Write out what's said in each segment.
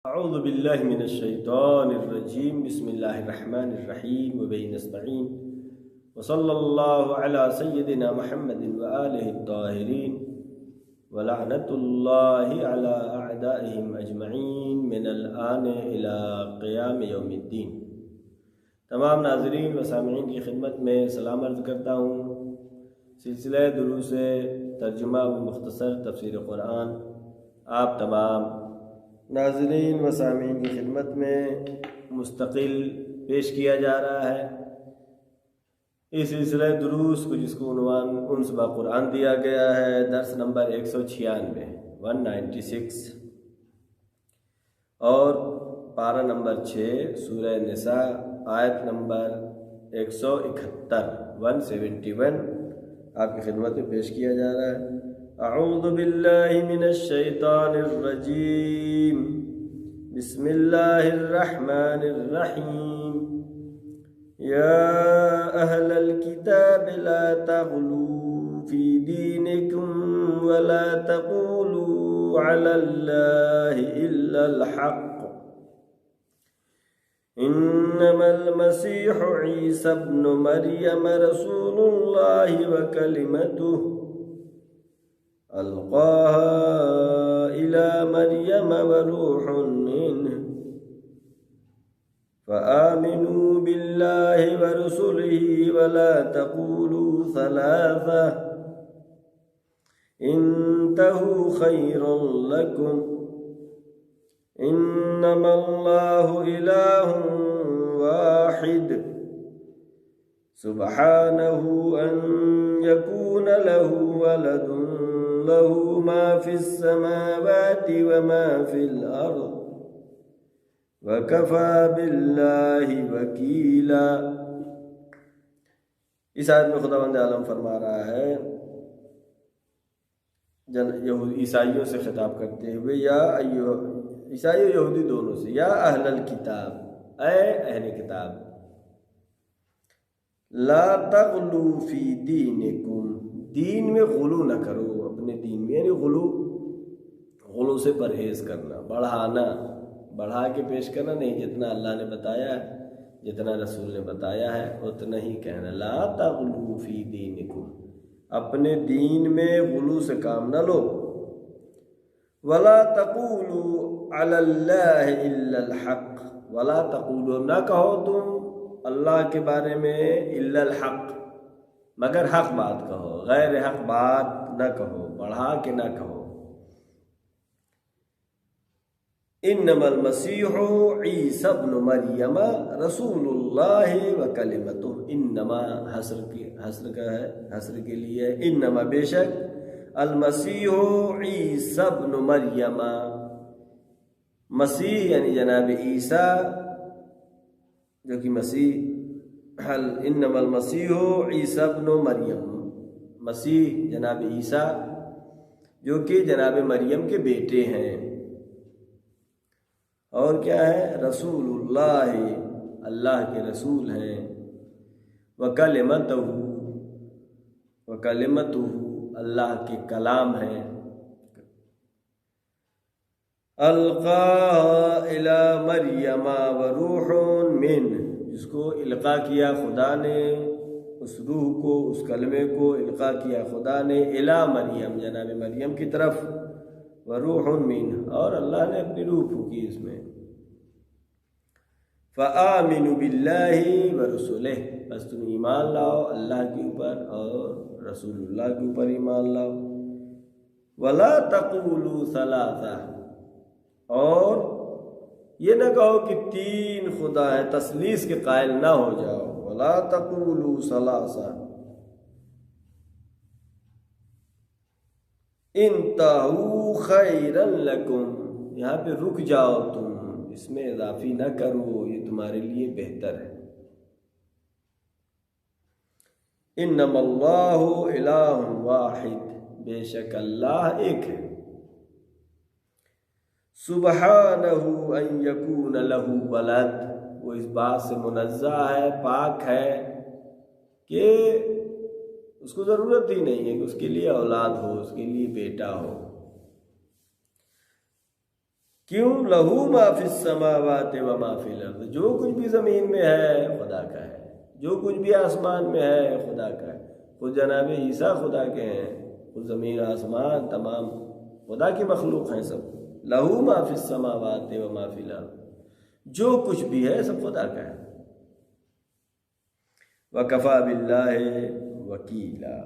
اعوذ باللہ من الشیطان الرجیم بسم اللہ الرحمن الرحیم وبہ نستعین وصلی اللہ علی سیدنا محمد وآلہ الطاہرین ولعنت اللہ علی اعدائہم اجمعین من الآن الی قیام یوم الدین۔ تمام ناظرین و سامعین کی خدمت میں سلام عرض کرتا ہوں۔ سلسلہ دروس ترجمہ و مختصر تفسیر قرآن آپ تمام ناظرین و سامعین کی خدمت میں مستقل پیش کیا جا رہا ہے۔ اس سلسلہ دروس کو جس کو عنوان انس با قرآن دیا گیا ہے، درس نمبر 196 اور پارہ نمبر 6 سورہ نساء آیت نمبر 171 آپ کی خدمت میں پیش کیا جا رہا ہے۔ اعوذ باللہ من الشیطان الرجیم بسم اللہ الرحمن الرحیم یا اہل الکتاب لا تغلوا فی دینکم ولا تقولوا علی اللہ الا الحق انما المسیح عیسی ابن مریم رسول اللہ وکلمتہ ألقاها إلى مريم وروح منه فآمنوا بالله ورسله ولا تقولوا ثلاثة انتهوا خيرا لكم إنما الله إله واحد سبحانه أن يكون له ولد له ما في السماوات وما في الأرض وكفى بالله وكيلا۔ اس آیت میں خداوند عالم فرما رہا ہے عیسائیوں سے خطاب کرتے ہوئے، یا عیسائی و یہودی دونوں سے، یا اہل الکتاب، اے اہل کتاب، لا تغلو فی دینکم، دین میں غلو نہ کرو، اپنے دین میں، یعنی غلو سے پرہیز کرنا، بڑھا کے پیش کرنا نہیں، جتنا اللہ نے بتایا ہے، جتنا رسول نے بتایا ہے اتنا ہی کہنا۔ لا تغلو فی دینکم، اپنے دین میں غلو سے کام نہ لو۔ ولا تقولوا علی اللہ الا الحق، ولا تقولوا، نہ کہو تم اللہ کے بارے میں الا الحق، مگر حق بات کہو، غیر حق بات نہ کہو، بڑھا کے نہ کہو۔ انما المسیح عیسی ابن مریم رسول اللہ وکلمتہ، انما حصر کے لیے، انما بے شک، المسیح عیسی ابن مریم، مسیح یعنی جناب عیسیٰ جو کہ مسیح، انما المسیح عیسی ابن مریم، مسیح جناب عیسیٰ جو کہ جناب مریم کے بیٹے ہیں، اور کیا ہے، رسول اللہ، اللہ کے رسول ہیں، وکلمتہ، اللہ کے کلام ہیں، القاها الی مریم وروح منہ، جس کو القاء کیا خدا نے، اس روح کو، اس کلمے کو القاء کیا خدا نے، الی مریم، جناب مریم کی طرف، وروح منہ، اور اللہ نے اپنی روح پھونکی اس میں۔ فآمنوا باللہ ورسولہ، بس تم ایمان لاؤ اللہ کے اوپر اور رسول اللہ کے اوپر ایمان لاؤ۔ ولا تقولوا ثلاثہ، اور یہ نہ کہو کہ 3 خدا ہیں، تثلیث کے قائل نہ ہو جاؤ۔ ولا تقولوا ثلاثہ انتہوا خیرا لکم، یہاں پہ رک جاؤ تم، اس میں اضافی نہ کرو، یہ تمہارے لیے بہتر ہے۔ انما اللہ الہ واحد، بے شک اللہ ایک ہے۔ سبحانہ ان یکون لہ ولد، وہ اس بات سے منزہ ہے، پاک ہے کہ اس کو ضرورت ہی نہیں ہے کہ اس کے لیے اولاد ہو، اس کے لیے بیٹا ہو۔ کیوں؟ لہو ما فی السماوات و ما فی الارض، جو کچھ بھی زمین میں ہے خدا کا ہے، جو کچھ بھی آسمان میں ہے خدا کا ہے۔ خود جناب عیسیٰ خدا کے ہیں، خود زمین آسمان تمام خدا کی مخلوق ہیں سب۔ لہو ما فی السماوات و ما فی الارض، جو کچھ بھی ہے سب خدا کا ہے۔ وَكَفَى بِاللَّهِ وَكِيلًا،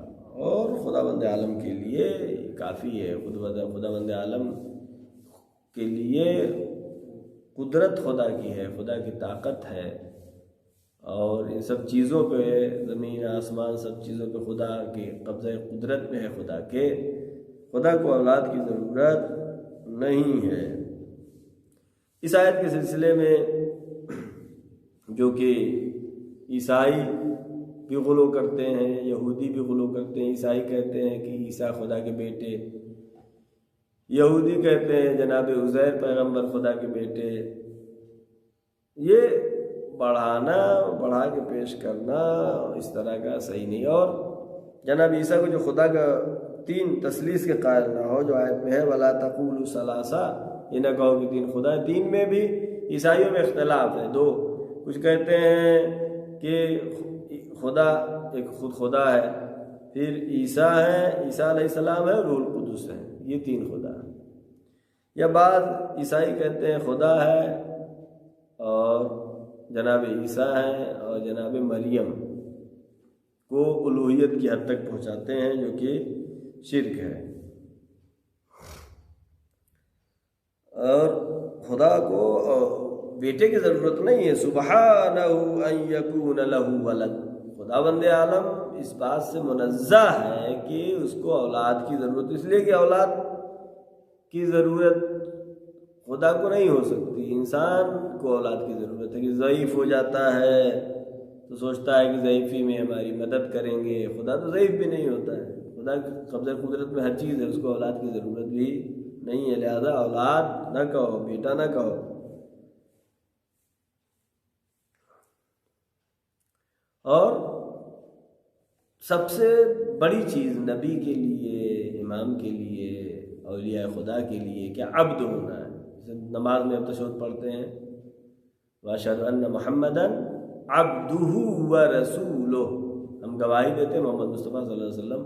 اور خداوند عالم کے لیے کافی ہے۔ خداوند عالم کے لیے قدرت خدا کی ہے، خدا کی طاقت ہے، اور ان سب چیزوں پہ، زمین آسمان سب چیزوں پہ خدا کے قبضہ قدرت میں ہے خدا کے۔ خدا کو اولاد کی ضرورت نہیں ہے۔ اس آیت کے سلسلے میں جو کہ عیسائی بھی غلو کرتے ہیں، یہودی بھی غلو کرتے ہیں، عیسائی کہتے ہیں کہ عیسیٰ خدا کے بیٹے، یہودی کہتے ہیں جناب عزیر پیغمبر خدا کے بیٹے، یہ بڑھا کے پیش کرنا اس طرح کا صحیح نہیں۔ اور جناب عیسیٰ کو جو خدا کا تین تثلیث کے قائل نہ ہو، جو آیت میں ہے وَلَا تَقُولُوا ثَلَاثَةٌ، یہ نہ کہو کہ تین خدا ہے۔ تین میں بھی عیسائیوں میں اختلاف ہے، دو، کچھ کہتے ہیں کہ خدا ایک خود خدا ہے، پھر عیسیٰ ہے، عیسیٰ علیہ السلام ہے، روح القدس ہے، یہ تین خدا ہے۔ یا بعض عیسائی کہتے ہیں خدا ہے اور جناب عیسیٰ ہے اور جناب مریم کو الوہیت کی حد تک پہنچاتے ہیں، جو کہ شرک ہے۔ اور خدا کو بیٹے کی ضرورت نہیں ہے، سبحانہ ان یکون لہ ولد، خداوند عالم اس بات سے منزہ ہے کہ اس کو اولاد کی ضرورت، اس لیے کہ اولاد کی ضرورت خدا کو نہیں ہو سکتی۔ انسان کو اولاد کی ضرورت ہے، کہ ضعیف ہو جاتا ہے تو سوچتا ہے کہ ضعیفی میں ہماری مدد کریں گے۔ خدا تو ضعیف بھی نہیں ہوتا ہے، خدا قبضہ قدرت میں ہر چیز ہے، اس کو اولاد کی ضرورت بھی نہیں ہے، لہذا اولاد نہ کہو، بیٹا نہ کہو۔ اور سب سے بڑی چیز نبی کے لیے، امام کے لیے، اولیاء خدا کے لیے کیا؟ عبد ہونا ہے۔ جیسے نماز میں ہم تشہد پڑھتے ہیں وَأَشْهَدُ أَنَّ مُحَمَّدًا عَبْدُهُ وَرَسُولُهُ، ہم گواہی دیتے ہیں محمد مصطفیٰ صلی اللہ علیہ وسلم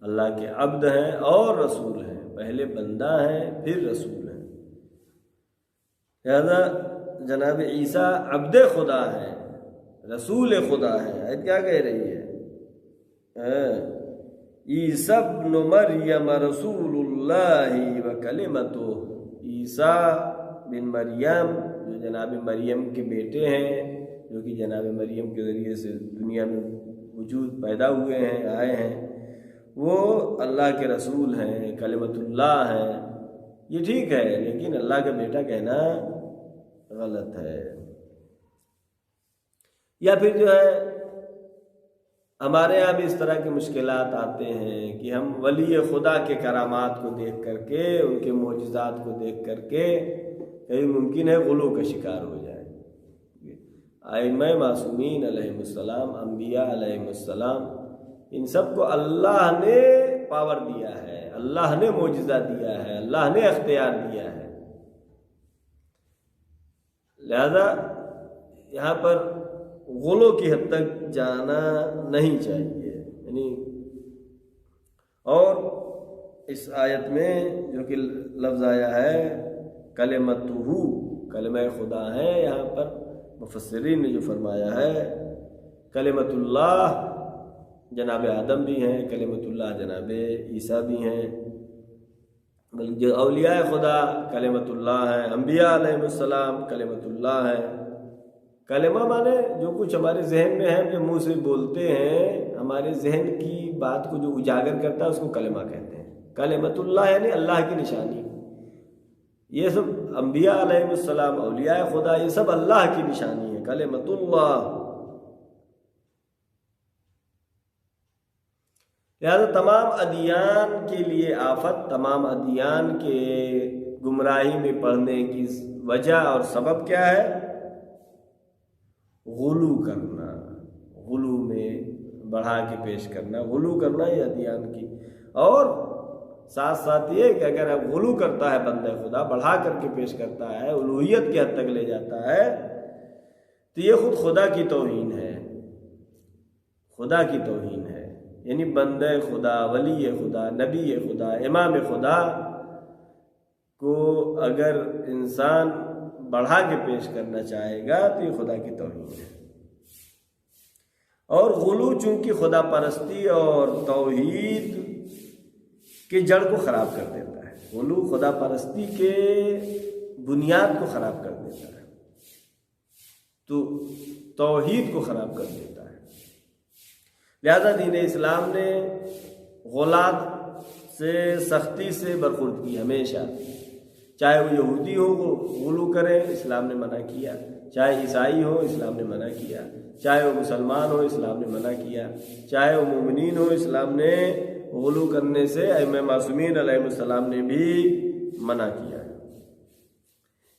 اللہ کے عبد ہیں اور رسول ہیں، پہلے بندہ ہیں پھر رسول ہیں۔ لہذا جناب عیسیٰ عبد خدا ہے، رسول خدا ہے۔ آیت کیا کہہ رہی ہے؟ عیسیٰ ابن مریم رسول اللہ وکلمتہ، عیسیٰ بن مریم جو جناب مریم کے بیٹے ہیں، جو کہ جناب مریم کے ذریعے سے دنیا میں وجود پیدا ہوئے ہیں، آئے ہیں، وہ اللہ کے رسول ہیں، کلمت اللہ ہیں۔ یہ ٹھیک ہے، لیکن اللہ کا بیٹا کہنا غلط ہے۔ یا پھر جو ہے ہمارے یہاں بھی اس طرح کی مشکلات آتے ہیں کہ ہم ولی خدا کے کرامات کو دیکھ کر کے، ان کے معجزات کو دیکھ کر کے کہیں ممکن ہے غلو کا شکار ہو جائے۔ ائمہ معصومین علیہ السلام، انبیاء علیہ السلام، ان سب کو اللہ نے پاور دیا ہے، اللہ نے معجزہ دیا ہے، اللہ نے اختیار دیا ہے۔ لہذا یہاں پر غلو کی حد تک جانا نہیں چاہیے، یعنی اور اس آیت میں جو کہ لفظ آیا ہے کلمتہ، کلمہ خدا ہے، یہاں پر مفسرین نے جو فرمایا ہے کلمت اللہ جناب آدم بھی ہیں، کلمت اللہ جناب عیسیٰ بھی ہیں، جو اولیاء خدا کلمت اللہ ہیں، انبیاء علیہ السلام کلمت اللہ ہیں۔ کلمہ مانے جو کچھ ہمارے ذہن میں ہے، جو منہ سے بولتے ہیں، ہمارے ذہن کی بات کو جو اجاگر کرتا ہے اس کو کلمہ کہتے ہیں۔ کلمت اللہ یعنی اللہ کی نشانی، یہ سب انبیاء علیہ السلام، اولیاء خدا، یہ سب اللہ کی نشانی ہے، کلمت اللہ۔ لہذا تمام ادیان کے لیے آفت، تمام ادیان کے گمراہی میں پڑھنے کی وجہ اور سبب کیا ہے؟ غلو کرنا، غلو میں بڑھا کے پیش کرنا، غلو کرنا یہ ادیان کی۔ اور ساتھ ساتھ یہ کہ اگر اب غلو کرتا ہے بندہ خدا، بڑھا کر کے پیش کرتا ہے، الوہیت کی حد تک لے جاتا ہے، تو یہ خود خدا کی توہین ہے، خدا کی توہین ہے۔ یعنی بندہ خدا، ولی خدا، نبی خدا، امام خدا کو اگر انسان بڑھا کے پیش کرنا چاہے گا تو یہ خدا کی توہین ہے۔ اور غلو چونکہ خدا پرستی اور توحید کی جڑ کو خراب کر دیتا ہے، غلو خدا پرستی کے بنیاد کو خراب کر دیتا ہے، تو توحید کو خراب کر دیتا ہے۔ لہذا دین اسلام نے غلاۃ سے سختی سے برخورد کی ہمیشہ، چاہے وہ یہودی ہو وہ غلو کرے، اسلام نے منع کیا، چاہے عیسائی ہو اسلام نے منع کیا، چاہے وہ مسلمان ہو اسلام نے منع کیا، چاہے وہ مومنین ہو اسلام نے غلو کرنے سے ائمہ معصومین علیہ السلام نے بھی منع کیا۔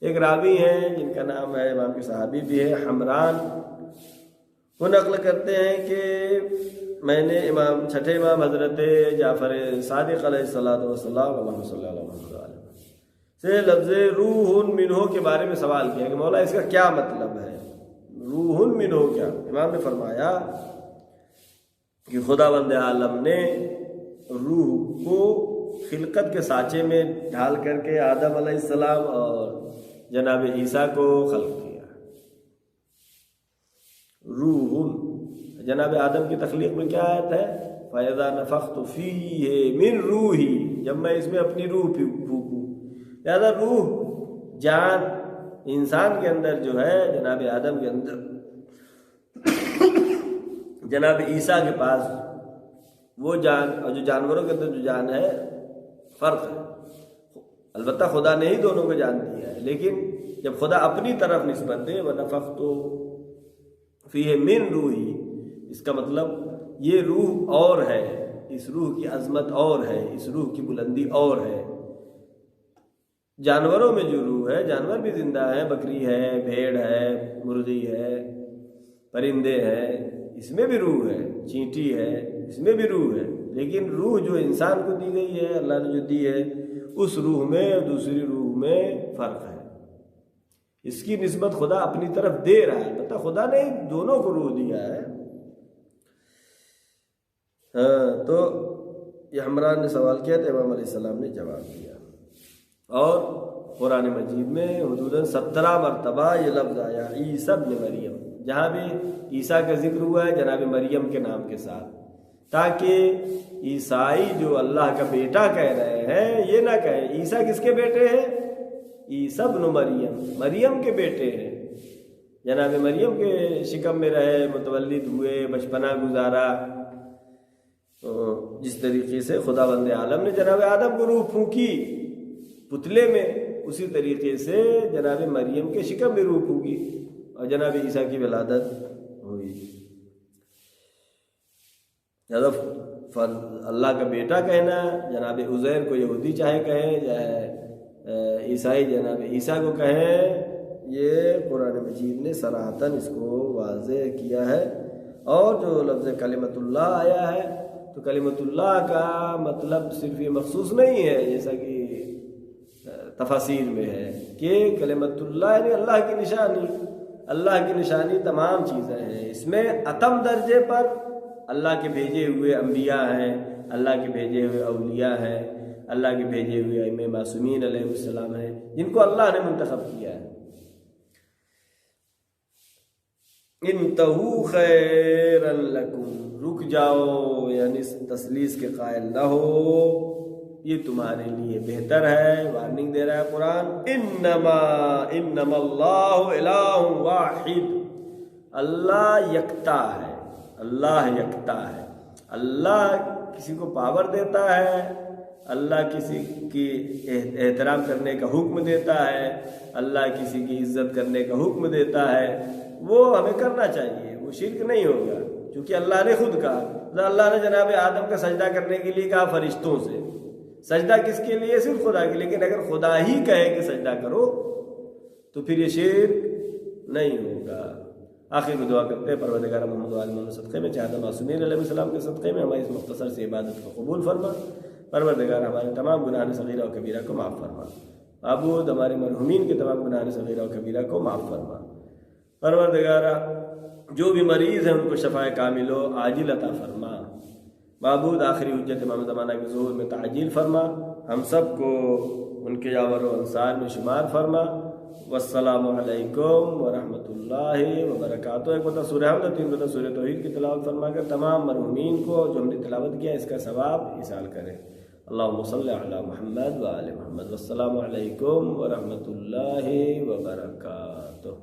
ایک راوی ہیں جن کا نام ہے، امام کے صحابی بھی ہے، حمران، وہ نقل کرتے ہیں کہ میں نے چھٹے امام حضرت جعفر صادق علیہ الصلوۃ والسلام اللہم صلی اللہ علیہ وسلم سے لفظ روح منہ کے بارے میں سوال کیا کہ مولا اس کا کیا مطلب ہے، روح منہ کیا؟ امام نے فرمایا کہ خداوند عالم نے روح کو خلقت کے سانچے میں ڈھال کر کے آدم علیہ السلام اور جناب عیسیٰ کو خلق کیا۔ روح، جناب آدم کی تخلیق میں کیا آیت ہے؟ فَإِذَا نَفَخْتُ فِيهِ مِن رُوحِي، جب میں اس میں اپنی روح پھونکوں۔ لہذا روح، جان انسان کے اندر جو ہے، جناب آدم کے اندر، جناب عیسیٰ کے پاس وہ جان، اور جو جانوروں کے اندر جو جان ہے فرق ہے۔ البتہ خدا نے ہی دونوں کو جان دیا ہے، لیکن جب خدا اپنی طرف نسبت دے وَنَفَخْتُ فِيهِ مِن رُوحِي، اس کا مطلب یہ روح اور ہے، اس روح کی عظمت اور ہے، اس روح کی بلندی اور ہے۔ جانوروں میں جو روح ہے، جانور بھی زندہ ہے، بکری ہے، بھیڑ ہے، مرغی ہے، پرندے ہیں، اس میں بھی روح ہے، چینٹی ہے، اس میں بھی روح ہے، لیکن روح جو انسان کو دی گئی ہے، اللہ نے جو دی ہے، اس روح میں اور دوسری روح میں فرق ہے۔ اس کی نسبت خدا اپنی طرف دے رہا ہے، البتہ خدا نے دونوں کو روح دیا ہے۔ تو یہ حمران نے سوال کیا تو امام علیہ السلام نے جواب دیا، اور قرآن مجید میں حدوداً 17 مرتبہ یہ لفظ آیا عیسیٰ ابن مریم، جہاں بھی عیسیٰ کا ذکر ہوا ہے جناب مریم کے نام کے ساتھ، تاکہ عیسائی جو اللہ کا بیٹا کہہ رہے ہیں یہ نہ کہیں عیسیٰ کس کے بیٹے ہیں؟ عیسیٰ ابن مریم، مریم کے بیٹے ہیں، جناب مریم کے شکم میں رہے، متولد ہوئے، بچپنا گزارا۔ جس طریقے سے خداوند عالم نے جناب آدم کو روح پھونکی پتلے میں، اسی طریقے سے جناب مریم کے شکم میں روح پھونکی اور جناب عیسیٰ کی ولادت ہوئی۔ اللہ کا بیٹا کہنا، جناب عزیر کو یہودی چاہے کہیں، چاہے عیسائی جناب عیسیٰ کو کہیں، یہ قرآن مجید نے صراحتاً اس کو واضح کیا ہے۔ اور جو لفظ کلمۃ اللہ آیا ہے، تو کلمۃ اللہ کا مطلب صرف یہ مخصوص نہیں ہے جیسا کہ تفاسیر میں ہے کہ کلمۃ اللہ یعنی اللہ کی نشانی، اللہ کی نشانی تمام چیزیں ہیں، اس میں اتم درجے پر اللہ کے بھیجے ہوئے انبیاء ہیں، اللہ کے بھیجے ہوئے اولیاء ہیں، اللہ کے بھیجے ہوئے ائمہ معصومین علیہ السلام ہیں، جن کو اللہ نے منتخب کیا ہے۔ انتہو خیرا لکم، رک جاؤ، یعنی تسلیس کے قائل نہ ہو، یہ تمہارے لیے بہتر ہے۔ وارننگ دے رہا ہے قرآن، انما اللہ الہ واحد، اللہ یکتا ہے، اللہ یکتا ہے۔ اللہ کسی کو پاور دیتا ہے، اللہ کسی کی احترام کرنے کا حکم دیتا ہے، اللہ کسی کی عزت کرنے کا حکم دیتا ہے، وہ ہمیں کرنا چاہیے، وہ شرک نہیں ہوگا، کیونکہ اللہ نے خود کہا، اللہ نے جناب آدم کا سجدہ کرنے کے لیے کہا فرشتوں سے، سجدہ کس کے لیے؟ صرف خدا کے، لیکن اگر خدا ہی کہے کہ سجدہ کرو تو پھر یہ شرک نہیں ہوگا۔ آخر میں دعا کرتے ہیں پروردگار محمد و آل محمد صدقے میں، چاہتا معصومین علیہ السلام کے صدقے میں ہماری اس مختصر سی عبادت کو قبول فرما، پروردگار ہمارے تمام گناہ صغیرہ و کبیرہ کو معاف فرما، معبود ہمارے مرحومین کے تمام گناہ صغیرہ و کبیرہ کو معاف فرما۔ پروردگارہ جو بھی مریض ہیں ان کو شفاء کامل و عاجل عطا فرما۔ معبود آخری حجت امام زمانہ کے ظہور میں تعجیل فرما، ہم سب کو ان کے یاور و انصار میں شمار فرما۔ والسلام علیکم ورحمۃ اللہ وبرکاتہ۔ ایک بتا سورہ حمد، 3 بتا سورہ توحید کی تلاوت فرما کر تمام مرحومین کو جو ہم نے تلاوت کیا اس کا ثواب ایصال کریں۔ اللہم صلی علی محمد و آل محمد۔ والسلام علیکم ورحمۃ اللہ وبرکاتہ۔